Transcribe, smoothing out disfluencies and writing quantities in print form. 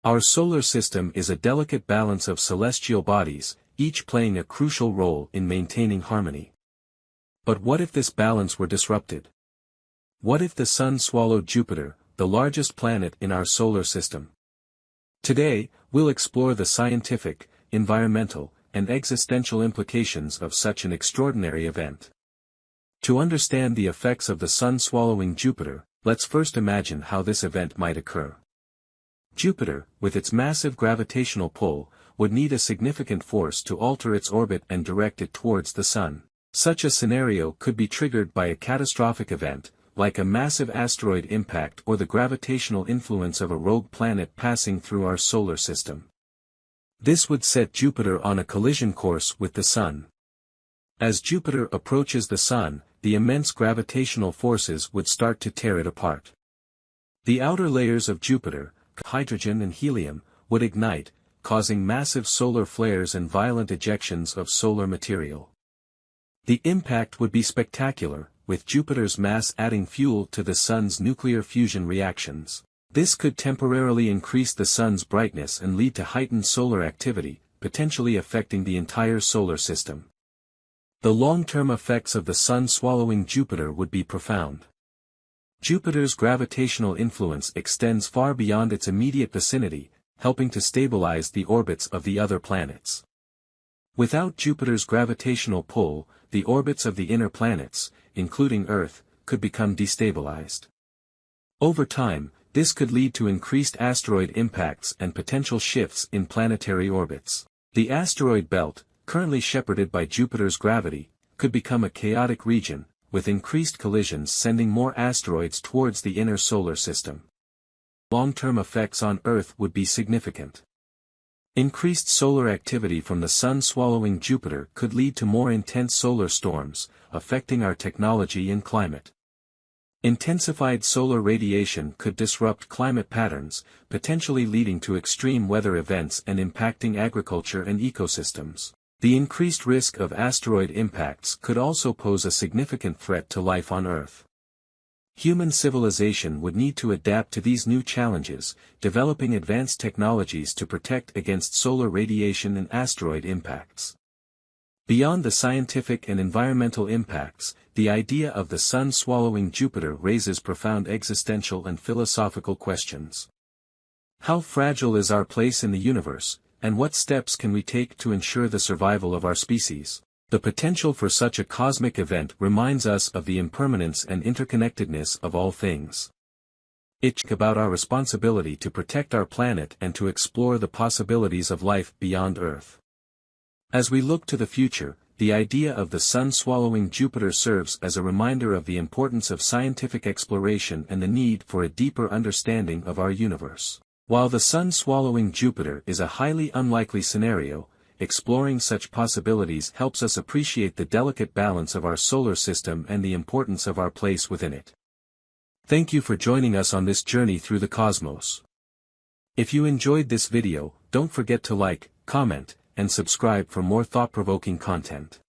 Our solar system is a delicate balance of celestial bodies, each playing a crucial role in maintaining harmony. But what if this balance were disrupted? What if the Sun swallowed Jupiter, the largest planet in our solar system? Today, we'll explore the scientific, environmental, and existential implications of such an extraordinary event. To understand the effects of the Sun swallowing Jupiter, let's first imagine how this event might occur. Jupiter, with its massive gravitational pull, would need a significant force to alter its orbit and direct it towards the Sun. Such a scenario could be triggered by a catastrophic event, like a massive asteroid impact or the gravitational influence of a rogue planet passing through our solar system. This would set Jupiter on a collision course with the Sun. As Jupiter approaches the Sun, the immense gravitational forces would start to tear it apart. The outer layers of Jupiter, hydrogen and helium, would ignite, causing massive solar flares and violent ejections of solar material. The impact would be spectacular, with Jupiter's mass adding fuel to the Sun's nuclear fusion reactions. This could temporarily increase the Sun's brightness and lead to heightened solar activity, potentially affecting the entire solar system. The long-term effects of the Sun swallowing Jupiter would be profound. Jupiter's gravitational influence extends far beyond its immediate vicinity, helping to stabilize the orbits of the other planets. Without Jupiter's gravitational pull, the orbits of the inner planets, including Earth, could become destabilized. Over time, this could lead to increased asteroid impacts and potential shifts in planetary orbits. The asteroid belt, currently shepherded by Jupiter's gravity, could become a chaotic region, with increased collisions sending more asteroids towards the inner solar system. Long-term effects on Earth would be significant. Increased solar activity from the Sun swallowing Jupiter could lead to more intense solar storms, affecting our technology and climate. Intensified solar radiation could disrupt climate patterns, potentially leading to extreme weather events and impacting agriculture and ecosystems. The increased risk of asteroid impacts could also pose a significant threat to life on Earth. Human civilization would need to adapt to these new challenges, developing advanced technologies to protect against solar radiation and asteroid impacts. Beyond the scientific and environmental impacts, the idea of the Sun swallowing Jupiter raises profound existential and philosophical questions. How fragile is our place in the universe, and what steps can we take to ensure the survival of our species? The potential for such a cosmic event reminds us of the impermanence and interconnectedness of all things. It's about our responsibility to protect our planet and to explore the possibilities of life beyond Earth. As we look to the future, the idea of the Sun swallowing Jupiter serves as a reminder of the importance of scientific exploration and the need for a deeper understanding of our universe. While the Sun swallowing Jupiter is a highly unlikely scenario, exploring such possibilities helps us appreciate the delicate balance of our solar system and the importance of our place within it. Thank you for joining us on this journey through the cosmos. If you enjoyed this video, don't forget to like, comment, and subscribe for more thought-provoking content.